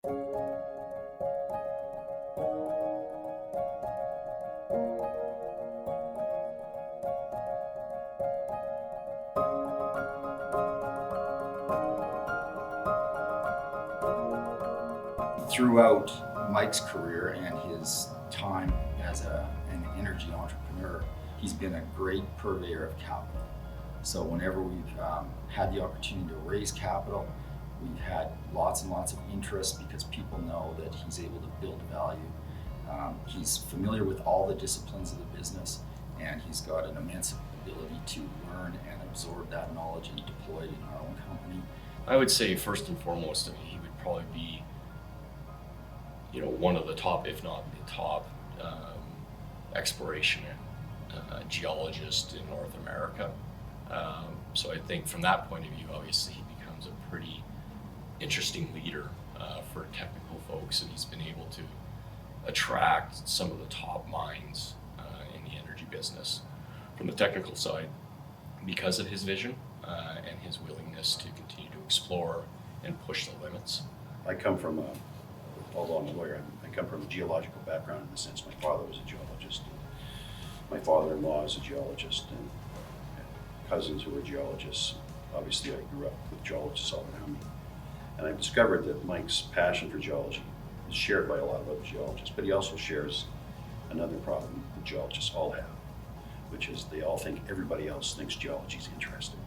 Throughout Mike's career and his time as an energy entrepreneur, he's been a great purveyor of capital. So whenever we've had the opportunity to raise capital, we've had lots and lots of interest because people know that he's able to build value. He's familiar with all the disciplines of the business, and he's got an immense ability to learn and absorb that knowledge and deploy it in our own company. I would say first and foremost, I mean, he would probably be, one of the top, if not the top, exploration geologist in North America. So I think from that point of view, obviously he becomes a pretty interesting leader for technical folks, and he's been able to attract some of the top minds in the energy business. From the technical side, because of his vision and his willingness to continue to explore and push the limits. I come from although I'm a lawyer, I come from a geological background in the sense my father was a geologist. My father-in-law is a geologist, and cousins who were geologists. Obviously, I grew up with geologists all around me. And I've discovered that Mike's passion for geology is shared by a lot of other geologists, but he also shares another problem that geologists all have, which is they all think everybody else thinks geology is interesting.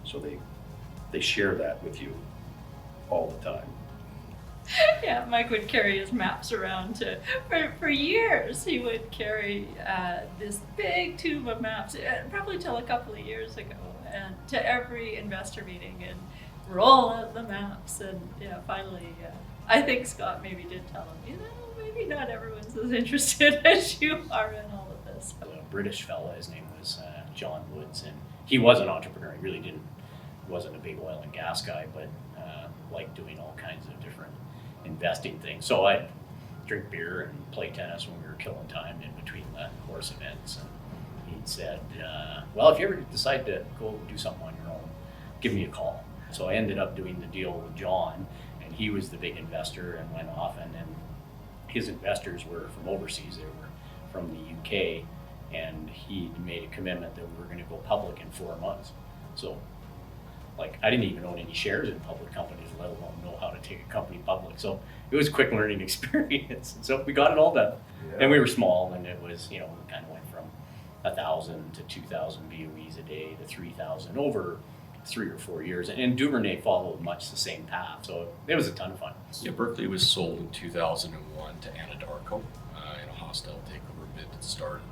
So they share that with you all the time. Yeah, Mike would carry his maps around for years. He would carry this big tube of maps, probably till a couple of years ago, and to every investor meeting and roll out the maps. And finally, I think Scott maybe did tell him, maybe not everyone's as interested as you are in all of this. A British fella, his name was John Woods, and he was an entrepreneur. He really wasn't a big oil and gas guy, but liked doing all kinds of different investing things. So I'd drink beer and play tennis when we were killing time in between the course events. And he'd said, well, if you ever decide to go do something on your own, give me a call. So I ended up doing the deal with John, and he was the big investor and went off, and then his investors were from overseas. They were from the UK, and he made a commitment that we were going to go public in 4 months. So I didn't even own any shares in public companies, let alone know how to take a company public. So it was a quick learning experience. And so we got it all done. Yeah. And we were small, and it was, we kind of went from 1,000 to 2,000 BOEs a day to 3,000 over 3 or 4 years. And Duvernay followed much the same path. So it was a ton of fun. Yeah, Berkeley was sold in 2001 to Anadarko in a hostile takeover bid that started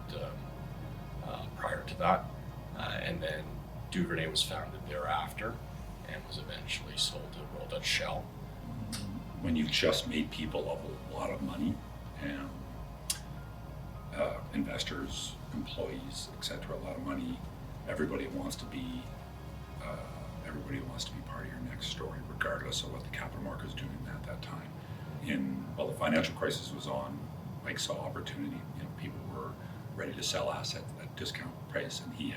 prior to that. And then Duvernay was founded thereafter and was eventually sold to Royal Dutch Shell. When you've just made people a lot of money, and investors, employees, etc., a lot of money, everybody wants to be part of your next story, regardless of what the capital market is doing at that time. While the financial crisis was on, Mike saw opportunity. People were ready to sell assets at discount price, and he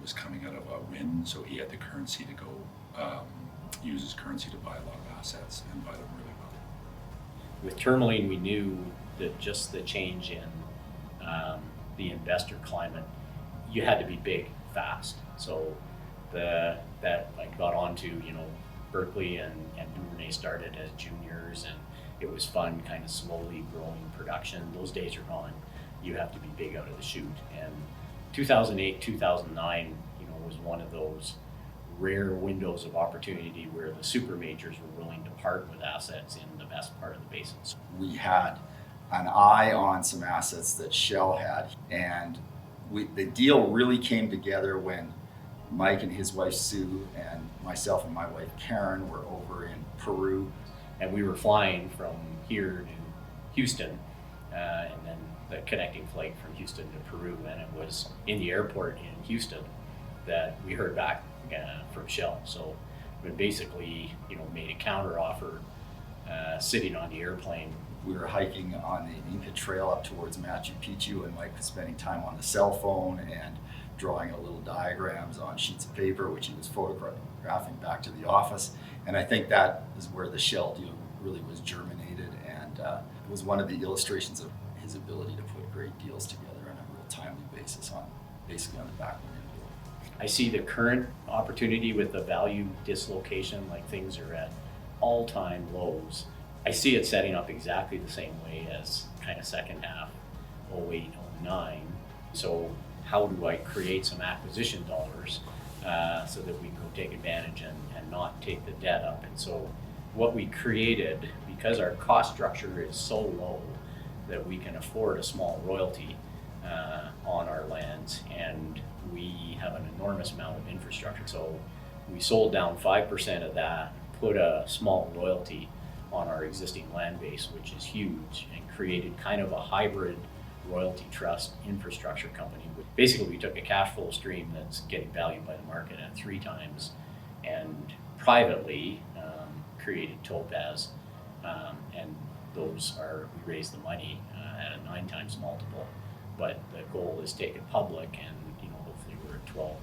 was coming out of a win, so he had the currency to go use his currency to buy a lot of assets and buy them really well. With Tourmaline, we knew that just the change in the investor climate, you had to be big fast. So that got onto Berkeley and Duvernay started as juniors, and it was fun, kind of slowly growing production. Those days are gone. You have to be big out of the chute. And 2008, 2009, was one of those rare windows of opportunity where the super majors were willing to part with assets in the best part of the basins. We had an eye on some assets that Shell had, and the deal really came together when Mike and his wife Sue and myself and my wife Karen were over in Peru. And we were flying from here to Houston, and then the connecting flight from Houston to Peru, and it was in the airport in Houston that we heard back from Shell. So we basically, made a counter offer sitting on the airplane. We were hiking on the Inca Trail up towards Machu Picchu, and Mike was spending time on the cell phone and drawing out little diagrams on sheets of paper, which he was graphing back to the office. And I think that is where the shell deal really was germinated, and it was one of the illustrations of his ability to put great deals together on a real timely basis basically on the back end. I see the current opportunity with the value dislocation, like things are at all-time lows. I see it setting up exactly the same way as kind of second half, 08, 09. So how do I create some acquisition dollars so that we can go take advantage and not take the debt up? And so what we created, because our cost structure is so low that we can afford a small royalty on our lands, and we have an enormous amount of infrastructure. So we sold down 5% of that, put a small royalty on our existing land base, which is huge, and created kind of a hybrid royalty trust infrastructure company. Basically, we took a cash flow stream that's getting valued by the market at 3 times and privately created Topaz, and those are, we raised the money at a 9 times multiple. But the goal is take it public, and hopefully we're at 12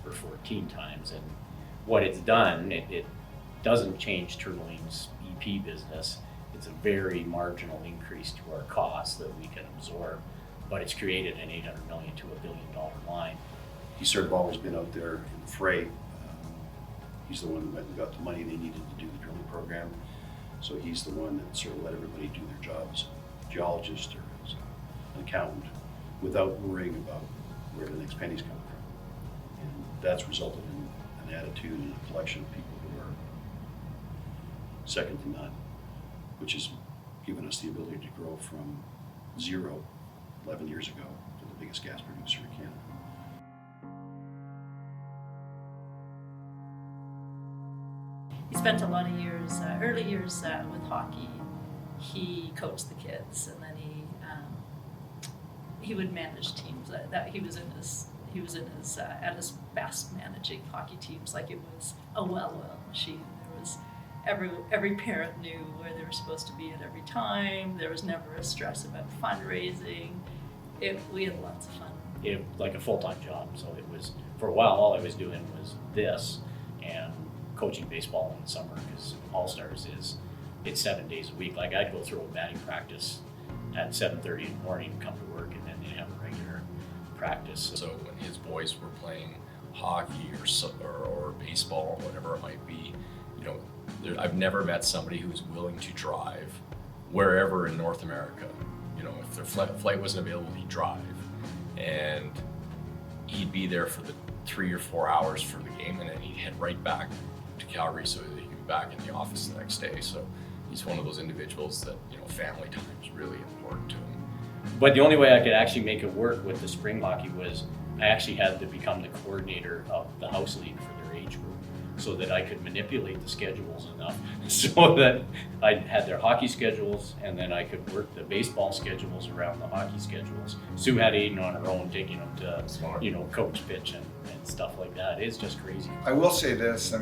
or 14 times. And what it's done, it doesn't change Tourmaline's EP business. It's a very marginal increase to our costs that we can absorb, but it's created an $800 million to $1 billion line. He's sort of always been out there in the fray. He's the one who went and got the money they needed to do the drilling program. So he's the one that sort of let everybody do their job as a geologist or as an accountant without worrying about where the next penny's coming from. And that's resulted in an attitude and a collection of people who are second to none, which has given us the ability to grow from 0 11 years ago to the biggest gas producer in Canada. He spent a lot of years, early years with hockey. He coached the kids, and then he would manage teams. That he was in his at his best managing hockey teams like it was a well-oiled machine. There was every parent knew where they were supposed to be at every time. There was never a stress about fundraising. We had lots of fun. Like a full-time job. So it was, for a while, all I was doing was this and coaching baseball in the summer, because All-Stars it's 7 days a week. Like I'd go through a batting practice at 7:30 in the morning, come to work, and then they'd have a regular practice. So when his boys were playing hockey or baseball or whatever it might be, I've never met somebody who's willing to drive wherever in North America. If their flight wasn't available, he'd drive, and he'd be there for the 3 or 4 hours for the game, and then he'd head right back to Calgary so that he could be back in the office the next day. So he's one of those individuals that, family time is really important to him. But the only way I could actually make it work with the spring hockey was I actually had to become the coordinator of the house league for their age group, so that I could manipulate the schedules enough so that I had their hockey schedules, and then I could work the baseball schedules around the hockey schedules. Sue had Aiden on her own, taking them to, coach pitch and stuff like that. It's just crazy. I will say this,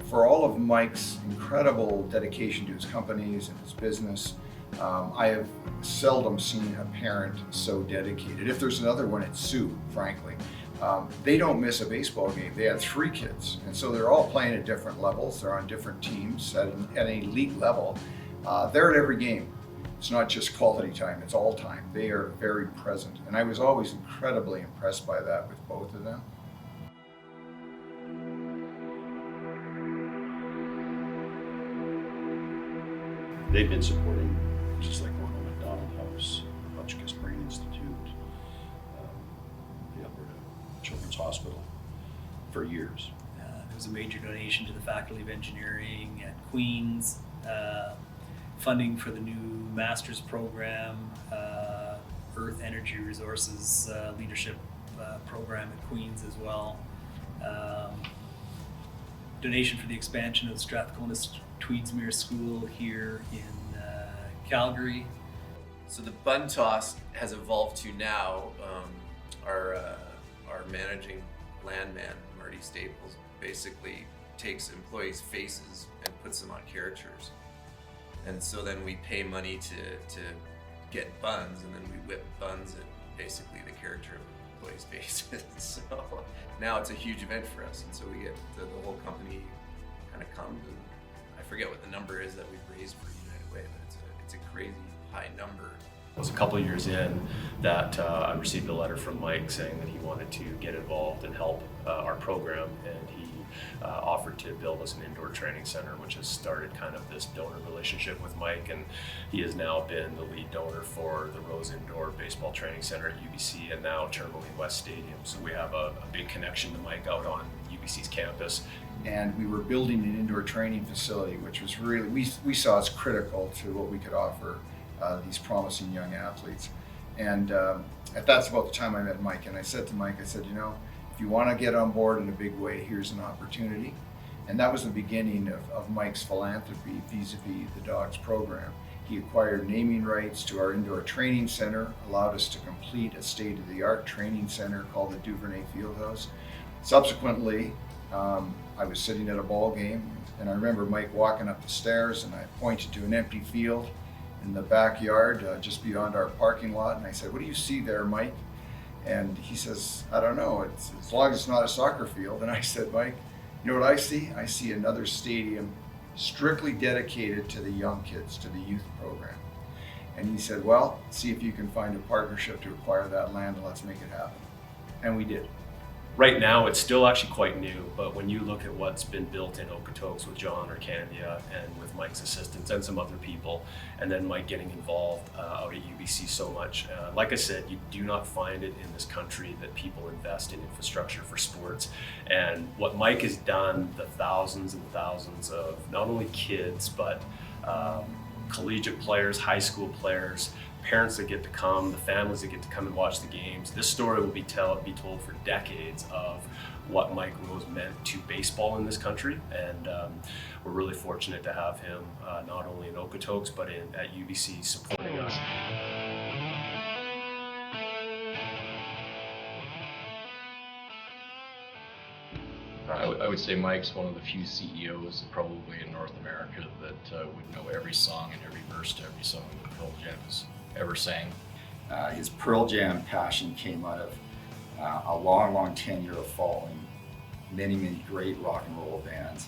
for all of Mike's incredible dedication to his companies and his business, I have seldom seen a parent so dedicated. If there's another one, it's Sue, frankly. They don't miss a baseball game. They have 3 kids, and so they're all playing at different levels. They're on different teams at an elite level. They're at every game. It's not just quality time, it's all time. They are very present, and I was always incredibly impressed by that with both of them. They've been supporting, just like Ronald McDonald House, Hotchkiss Brain Institute, the Alberta Children's Hospital, for years. There was a major donation to the Faculty of Engineering at Queen's, funding for the new master's program, Earth Energy Resources Leadership program at Queen's as well. Donation for the expansion of the Strathcona Tweedsmuir School here in Calgary. So the bun toss has evolved to now our managing landman, Marty Staples, basically takes employees' faces and puts them on caricatures. And so then we pay money to get buns, and then we whip buns at basically the character of employees' faces. So now it's a huge event for us, and so we get the whole company kind of comes, and I forget what the number is that we've raised for United Way, but it's a crazy high number. It was a couple of years in that I received a letter from Mike saying that he wanted to get involved and help our program, and he offered to build us an indoor training center, which has started kind of this donor relationship with Mike, and he has now been the lead donor for the Rose Indoor Baseball Training Center at UBC and now Tourmaline West Stadium. So we have a big connection to Mike out on UBC's campus. And we were building an indoor training facility, which was really, we saw as critical to what we could offer these promising young athletes. And that's about the time I met Mike, and I said to Mike, I said, you know, if you want to get on board in a big way, here's an opportunity. And that was the beginning of Mike's philanthropy vis-a-vis the Dogs program. He acquired naming rights to our indoor training center, allowed us to complete a state-of-the-art training center called the Duvernay Fieldhouse. Subsequently, I was sitting at a ball game, and I remember Mike walking up the stairs, and I pointed to an empty field in the backyard just beyond our parking lot, and I said, "What do you see there, Mike?" And he says, "I don't know, it's, as long as it's not a soccer field." And I said, "Mike, you know what I see? I see another stadium strictly dedicated to the young kids, to the youth program." And he said, "Well, see if you can find a partnership to acquire that land, and let's make it happen." And we did. Right now, it's still actually quite new, but when you look at what's been built in Okotoks with John or Candia and with Mike's assistance and some other people, and then Mike getting involved out at UBC so much, like I said, you do not find it in this country that people invest in infrastructure for sports. And what Mike has done, the thousands and thousands of not only kids, but collegiate players, high school players, parents that get to come, the families that get to come and watch the games. This story will be told for decades of what Mike Rose meant to baseball in this country, and we're really fortunate to have him not only in Okotoks but at UBC supporting us. I would say Mike's one of the few CEOs probably in North America that would know every song and every verse to every song that Pearl Jam has ever sang. His Pearl Jam passion came out of a long tenure of following many great rock and roll bands.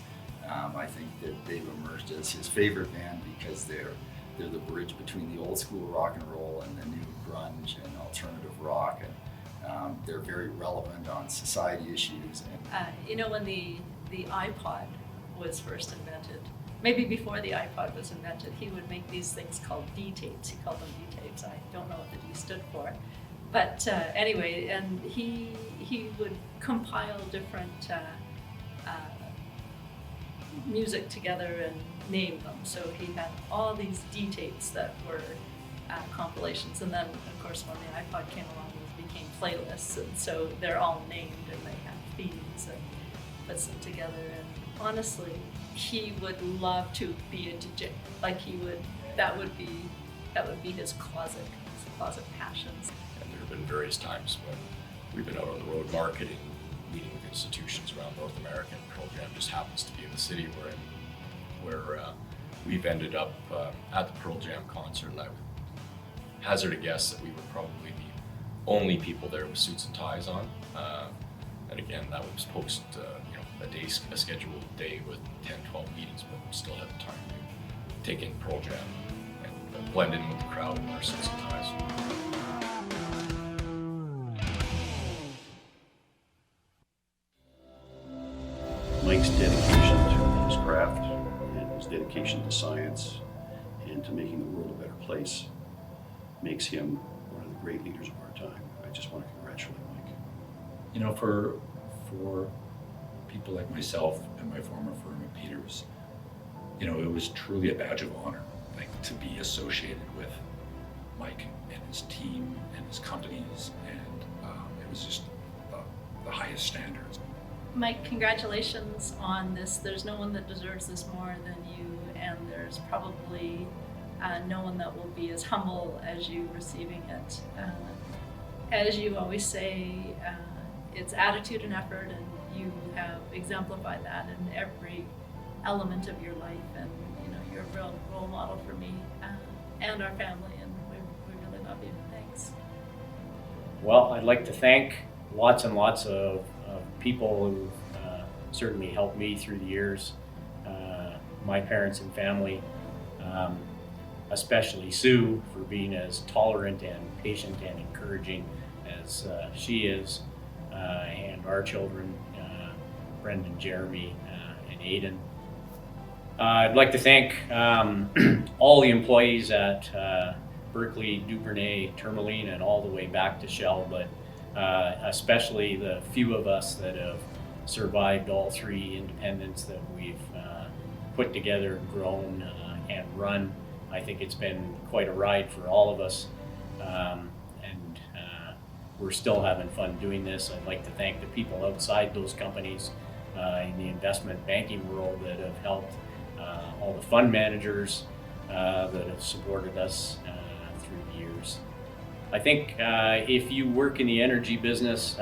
I think that they've emerged as his favorite band because they're the bridge between the old school rock and roll and the new grunge and alternative rock, and they're very relevant on society issues. You know, when the iPod was first invented, maybe before the iPod was invented, he would make these things called D-tapes. He called them D-tapes. I don't know what the D stood for. But anyway, and he would compile different music together and name them. So he had all these D-tapes that were compilations. And then, of course, when the iPod came along, it became playlists. And so they're all named and they have themes and puts them together. And honestly, he would love to be a DJ. Like that would be his closet passions. And there have been various times when we've been out on the road marketing, meeting with institutions around North America, and Pearl Jam just happens to be in the city we're in, where we've ended up at the Pearl Jam concert, and I would hazard a guess that we were probably the only people there with suits and ties on. And again, that was post a scheduled day with 10-12 meetings, but still had the time to take in Pearl Jam and blend in with the crowd in our suits and ties. Mike's dedication to his craft and his dedication to science and to making the world a better place makes him one of the great leaders of our time. I just want to congratulate Mike. You know, for people like myself and my former firm at Peters, you know, it was truly a badge of honor, like, to be associated with Mike and his team and his companies, and it was just the highest standards. Mike, congratulations on this. There's no one that deserves this more than you, and there's probably no one that will be as humble as you receiving it. As you always say, it's attitude and effort, and you have exemplified that in every element of your life, and you know, you're a real role model for me and our family, and we really love you. Thanks. Well, I'd like to thank lots and lots of people who certainly helped me through the years, my parents and family, especially Sue for being as tolerant and patient and encouraging as she is, and our children, Brendan, Jeremy, and Aiden. I'd like to thank all the employees at Berkeley, Duvernay, Tourmaline, and all the way back to Shell, but especially the few of us that have survived all three independents that we've put together, grown, and run. I think it's been quite a ride for all of us, and we're still having fun doing this. I'd like to thank the people outside those companies in the investment banking world that have helped, all the fund managers that have supported us through the years. I think if you work in the energy business,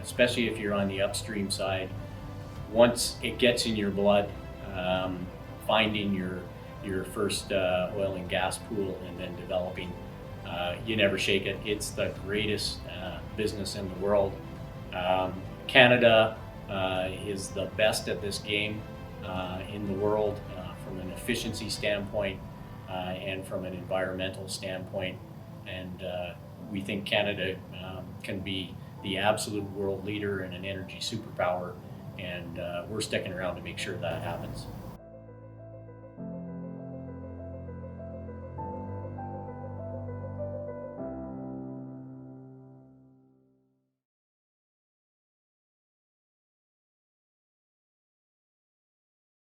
especially if you're on the upstream side, once it gets in your blood, finding your first oil and gas pool and then developing, you never shake it. It's the greatest business in the world. Canada is the best at this game in the world from an efficiency standpoint and from an environmental standpoint. And we think Canada can be the absolute world leader and an energy superpower, and we're sticking around to make sure that happens.